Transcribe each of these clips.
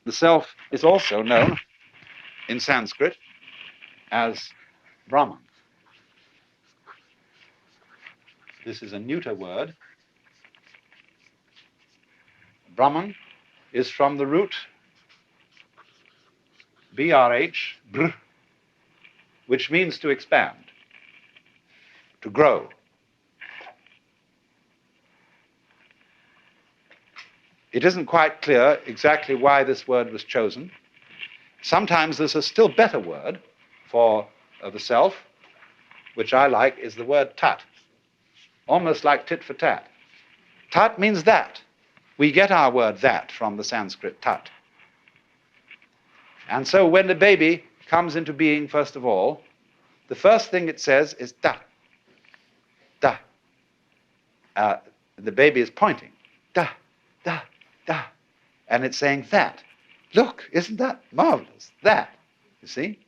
The self is also known in Sanskrit as Brahman. This is a neuter word. Brahman is from the root BRH, br, which means to expand, to grow. It isn't quite clear exactly why this word was chosen. Sometimes there's a still better word for the self, which I like, is the word tat, almost like tit for tat. Tat means that. We get our word that from the Sanskrit tat. And so when the baby comes into being, first of all, the first thing it says is da, da. The baby is pointing, da, da, da. And it's saying that. Look, isn't that marvelous? That, you see?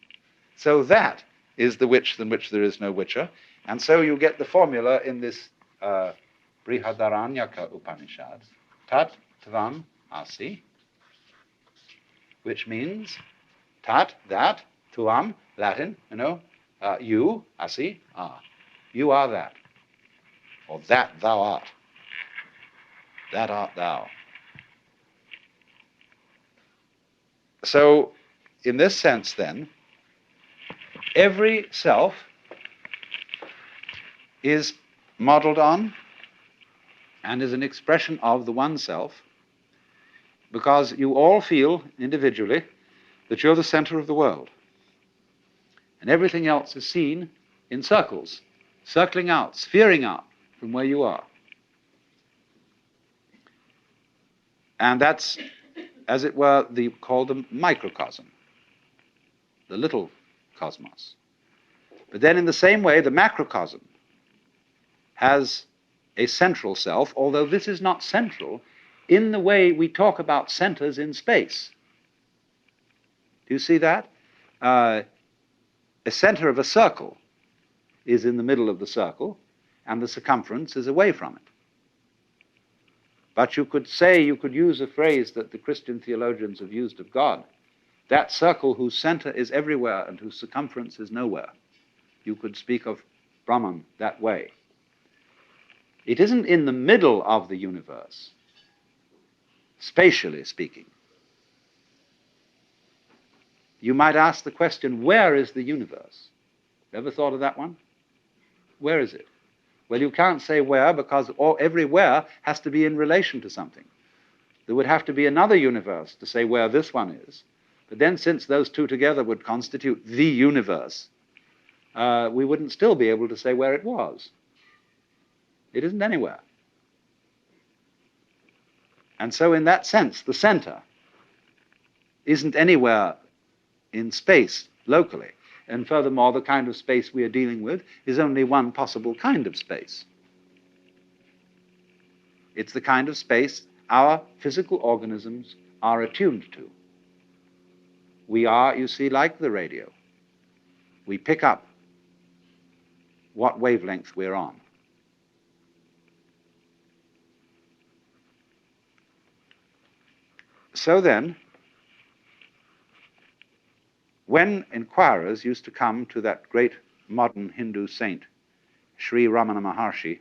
So that is the which than which there is no whicher. And so you get the formula in this Brihadaranyaka Upanishad, tat tvam asi, which means tat, that, tvam, Latin, you, asi, are. You are that. Or that thou art. That art thou. So, in this sense, then, every self is modeled on and is an expression of the one self, because you all feel individually that you're the center of the world. And everything else is seen in circles, circling out, sphering out from where you are. And that's, as it were, called the microcosm, the little cosmos. But then in the same way, the macrocosm has a central self, although this is not central in the way we talk about centers in space. Do you see that? A center of a circle is in the middle of the circle, and the circumference is away from it. But you could use a phrase that the Christian theologians have used of God, that circle whose center is everywhere and whose circumference is nowhere. You could speak of Brahman that way. It isn't in the middle of the universe, spatially speaking. You might ask the question, where is the universe? Ever thought of that one? Where is it? Well, you can't say where, because every where has to be in relation to something. There would have to be another universe to say where this one is. But then, since those two together would constitute the universe, we wouldn't still be able to say where it was. It isn't anywhere. And so in that sense, the center isn't anywhere in space locally. And furthermore, the kind of space we are dealing with is only one possible kind of space. It's the kind of space our physical organisms are attuned to. We are, you see, like the radio. We pick up what wavelength we're on. So then, when inquirers used to come to that great modern Hindu saint, Sri Ramana Maharshi,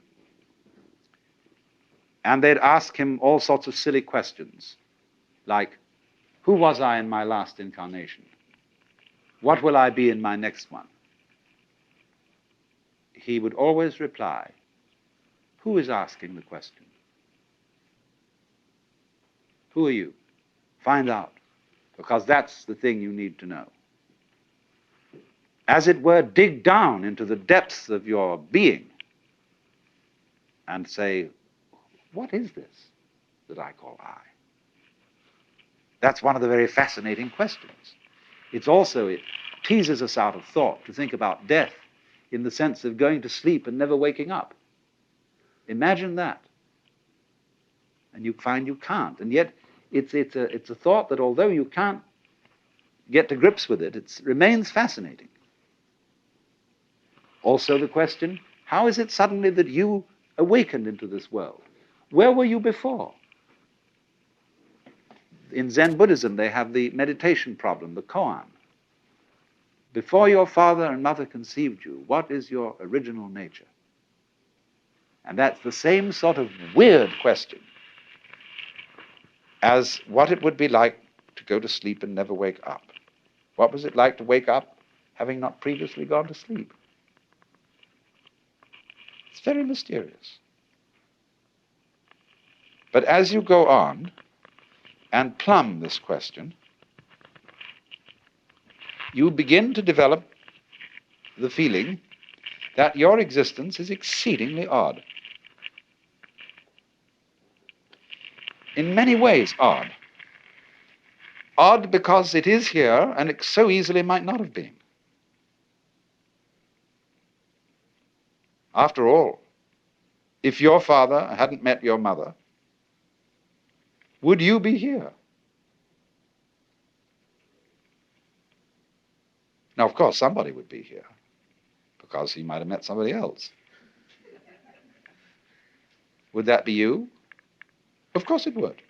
and they'd ask him all sorts of silly questions, like, who was I in my last incarnation? What will I be in my next one? He would always reply, who is asking the question? Who are you? Find out, because that's the thing you need to know. As it were, dig down into the depths of your being and say, what is this that I call I? That's one of the very fascinating questions. It teases us out of thought to think about death in the sense of going to sleep and never waking up. Imagine that. And you find you can't. And yet, it's a thought that although you can't get to grips with it, it remains fascinating. Also the question, how is it suddenly that you awakened into this world? Where were you before? In Zen Buddhism, they have the meditation problem, the koan. Before your father and mother conceived you, what is your original nature? And that's the same sort of weird question as what it would be like to go to sleep and never wake up. What was it like to wake up having not previously gone to sleep? It's very mysterious. But as you go on and plumb this question, you begin to develop the feeling that your existence is exceedingly odd. In many ways odd. Odd because it is here and it so easily might not have been. After all, if your father hadn't met your mother, would you be here? Now, of course, somebody would be here, because he might have met somebody else. Would that be you? Of course it would.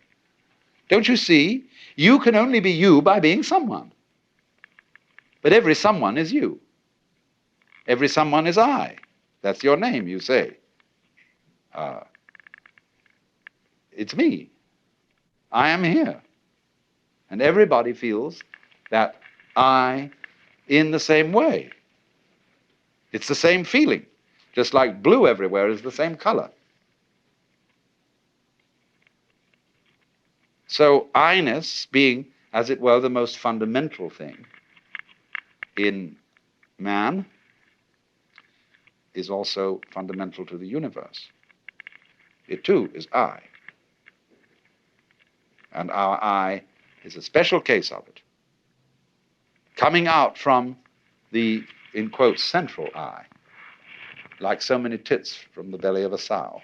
Don't you see? You can only be you by being someone. But every someone is you. Every someone is I. That's your name, you say. It's me. I am here. And everybody feels that I in the same way. It's the same feeling, just like blue everywhere is the same color. So I-ness being, as it were, the most fundamental thing in man is also fundamental to the universe. It too is I. And our I is a special case of it, coming out from the, in quotes, central I, like so many tits from the belly of a sow,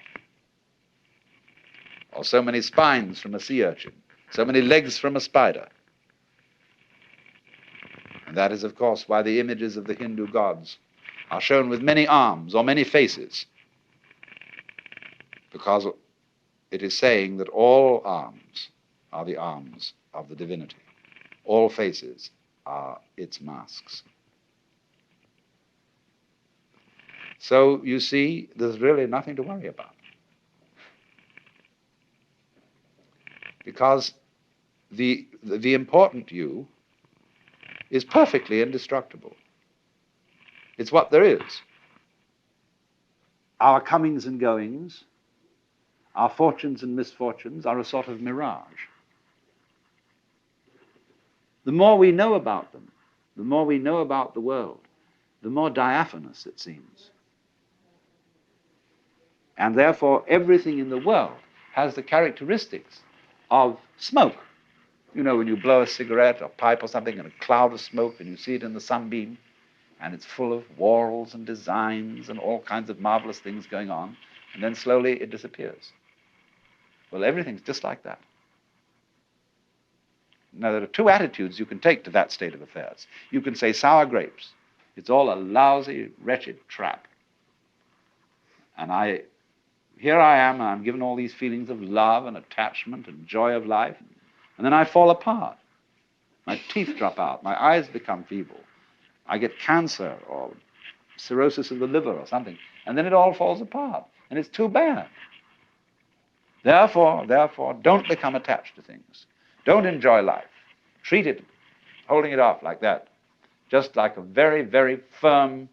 or so many spines from a sea urchin, so many legs from a spider. And that is, of course, why the images of the Hindu gods are shown with many arms or many faces, because it is saying that all arms are the arms of the divinity. All faces are its masks. So, you see, there's really nothing to worry about. Because the important you is perfectly indestructible. It's what there is. Our comings and goings, our fortunes and misfortunes are a sort of mirage. The more we know about them, the more we know about the world, the more diaphanous it seems. And therefore, everything in the world has the characteristics of smoke. You know, when you blow a cigarette or pipe or something and a cloud of smoke and you see it in the sunbeam, and it's full of whorls and designs and all kinds of marvelous things going on, and then slowly it disappears. Well, everything's just like that. Now, there are two attitudes you can take to that state of affairs. You can say sour grapes. It's all a lousy, wretched trap. And here I am, and I'm given all these feelings of love and attachment and joy of life, and then I fall apart. My teeth drop out, my eyes become feeble, I get cancer or cirrhosis of the liver or something, and then it all falls apart, and it's too bad. Therefore, don't become attached to things. Don't enjoy life. Treat it, holding it off like that, just like a very, very firm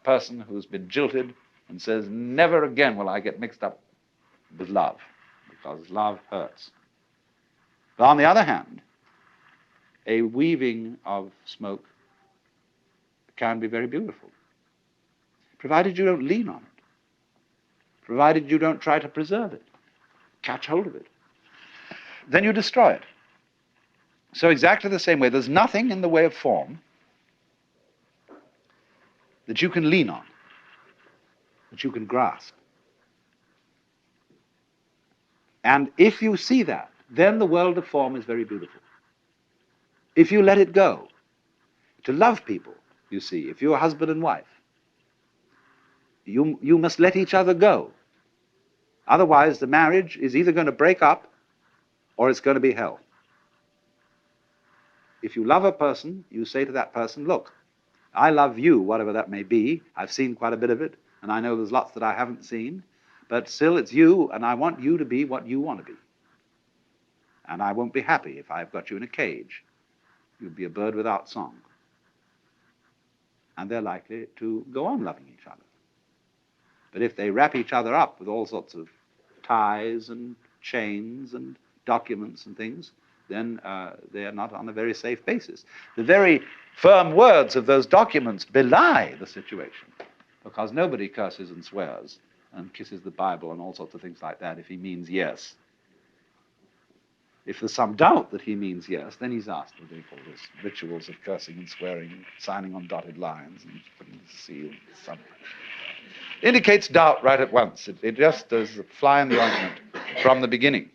person who's been jilted and says, never again will I get mixed up with love, because love hurts. But on the other hand, a weaving of smoke can be very beautiful, provided you don't lean on it, provided you don't try to preserve it, catch hold of it. Then you destroy it. So exactly the same way, there's nothing in the way of form that you can lean on, that you can grasp. And if you see that, then the world of form is very beautiful. If you let it go, to love people, you see, if you're husband and wife, you must let each other go. Otherwise, the marriage is either going to break up or it's going to be hell. if you love a person, you say to that person, look, I love you, whatever that may be. I've seen quite a bit of it, and I know there's lots that I haven't seen, but still it's you, and I want you to be what you want to be. And I won't be happy if I've got you in a cage. You'll be a bird without song. And they're likely to go on loving each other. But if they wrap each other up with all sorts of ties and chains and documents and things, then they are not on a very safe basis. The very firm words of those documents belie the situation, because nobody curses and swears and kisses the Bible and all sorts of things like that if he means yes. If there's some doubt that he means yes, then he's asked what they call this, rituals of cursing and swearing, signing on dotted lines and putting the seal, something. Indicates doubt right at once. It just is a fly in the ointment from the beginning.